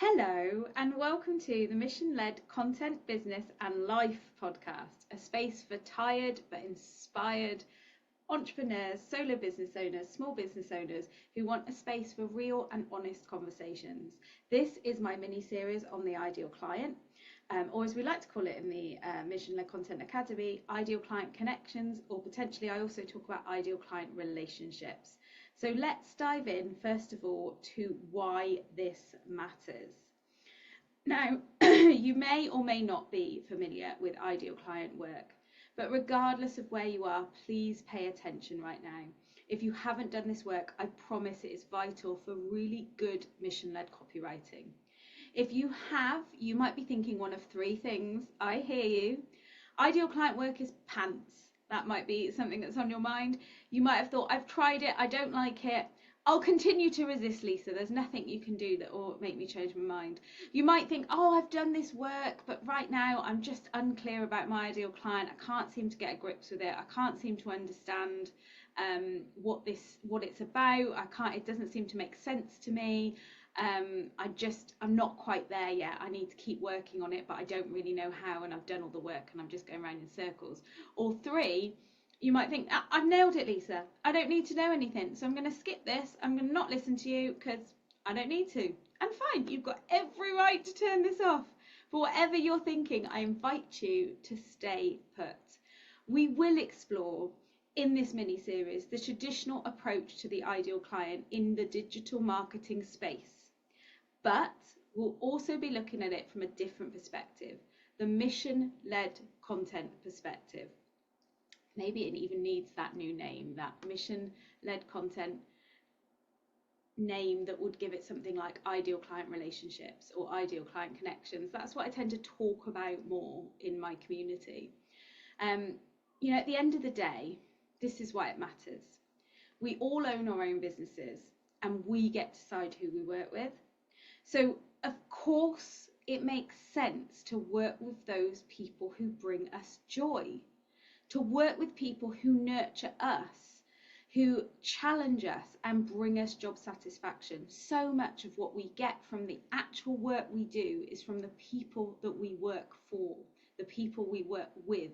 Hello, and welcome to the Mission-Led Content, Business and Life podcast, a space for tired but inspired entrepreneurs, solo business owners, small business owners who want a space for real and honest conversations. This is my mini-series on the ideal client, or as we like to call it in the Mission-Led Content Academy, ideal client connections, or potentially I also talk about ideal client relationships. So let's dive in, first of all, to why this matters. Now, you may or may not be familiar with ideal client work, but regardless of where you are, please pay attention right now. If you haven't done this work, I promise it is vital for really good mission-led copywriting. If you have, you might be thinking one of three things. I hear you. Ideal client work is pants. That might be something that's on your mind. You might have thought, I've tried it, I don't like it. I'll continue to resist, Lisa. There's nothing you can do that will make me change my mind. You might think, oh, I've done this work, but right now I'm just unclear about my ideal client. I can't seem to get a grips with it. I can't seem to understand what it's about. It doesn't seem to make sense to me. I'm not quite there yet. I need to keep working on it, but I don't really know how, and I've done all the work and I'm just going around in circles. Or three, you might think, I've nailed it, Lisa. I don't need to know anything, so I'm going to skip this. I'm going to not listen to you because I don't need to. And fine, you've got every right to turn this off. For whatever you're thinking, I invite you to stay put. We will explore in this mini-series the traditional approach to the ideal client in the digital marketing space. But we'll also be looking at it from a different perspective, the mission-led content perspective. Maybe it even needs that new name, that mission-led content name that would give it something like ideal client relationships or ideal client connections. That's what I tend to talk about more in my community. At the end of the day, this is why it matters. We all own our own businesses and we get to decide who we work with. So, of course, it makes sense to work with those people who bring us joy, to work with people who nurture us, who challenge us and bring us job satisfaction. So much of what we get from the actual work we do is from the people that we work for, the people we work with.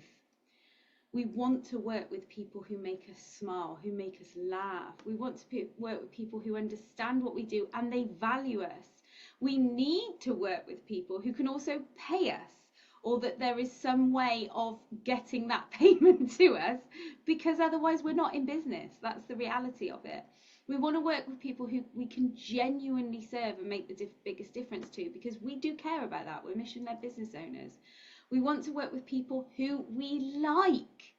We want to work with people who make us smile, who make us laugh. We want to work with people who understand what we do and they value us. We need to work with people who can also pay us, or that there is some way of getting that payment to us, because otherwise we're not in business. That's the reality of it. We want to work with people who we can genuinely serve and make the biggest difference to, because we do care about that. We're mission-led business owners. We want to work with people who we like.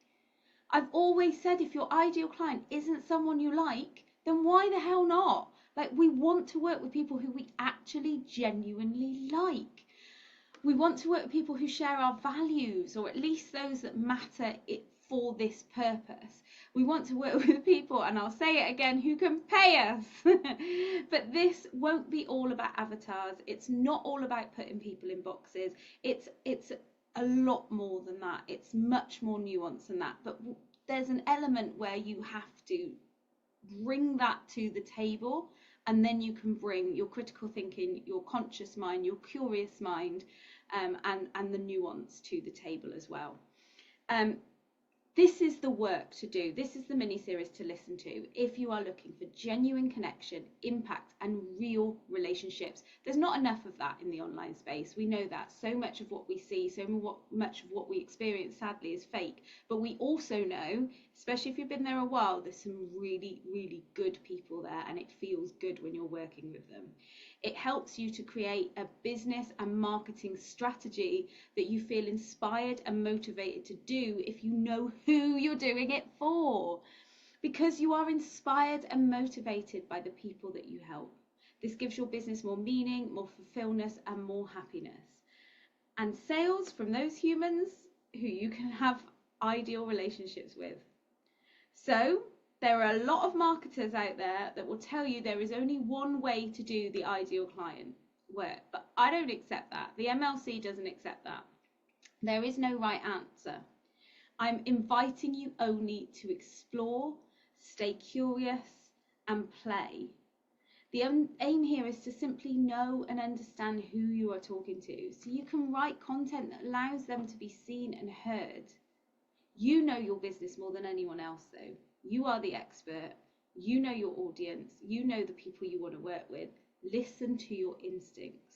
I've always said, if your ideal client isn't someone you like, then why the hell not? We want to work with people who we actually genuinely like. We want to work with people who share our values, or at least those that matter for this purpose. We want to work with people, and I'll say it again, who can pay us. But this won't be all about avatars. It's not all about putting people in boxes. It's a lot more than that. It's much more nuanced than that. But there's an element where you have to bring that to the table, and then you can bring your critical thinking, your conscious mind, your curious mind, and the nuance to the table as well. This is the work to do. This is the mini-series to listen to if you are looking for genuine connection, impact, and real relationships. There's not enough of that in the online space. We know that. So much of what we see, much of what we experience, sadly, is fake. But we also know, especially if you've been there a while, there's some really, really good people there, and it feels good when you're working with them. It helps you to create a business and marketing strategy that you feel inspired and motivated to do if you know who you're doing it for, because you are inspired and motivated by the people that you help. This gives your business more meaning, more fulfillment, and more happiness. And sales from those humans who you can have ideal relationships with. So, there are a lot of marketers out there that will tell you there is only one way to do the ideal client work, but I don't accept that. The MLC doesn't accept that. There is no right answer. I'm inviting you only to explore, stay curious, and play. The aim here is to simply know and understand who you are talking to, so you can write content that allows them to be seen and heard. You know your business more than anyone else, though. You are the expert. You know your audience. You know the people you want to work with. Listen to your instincts.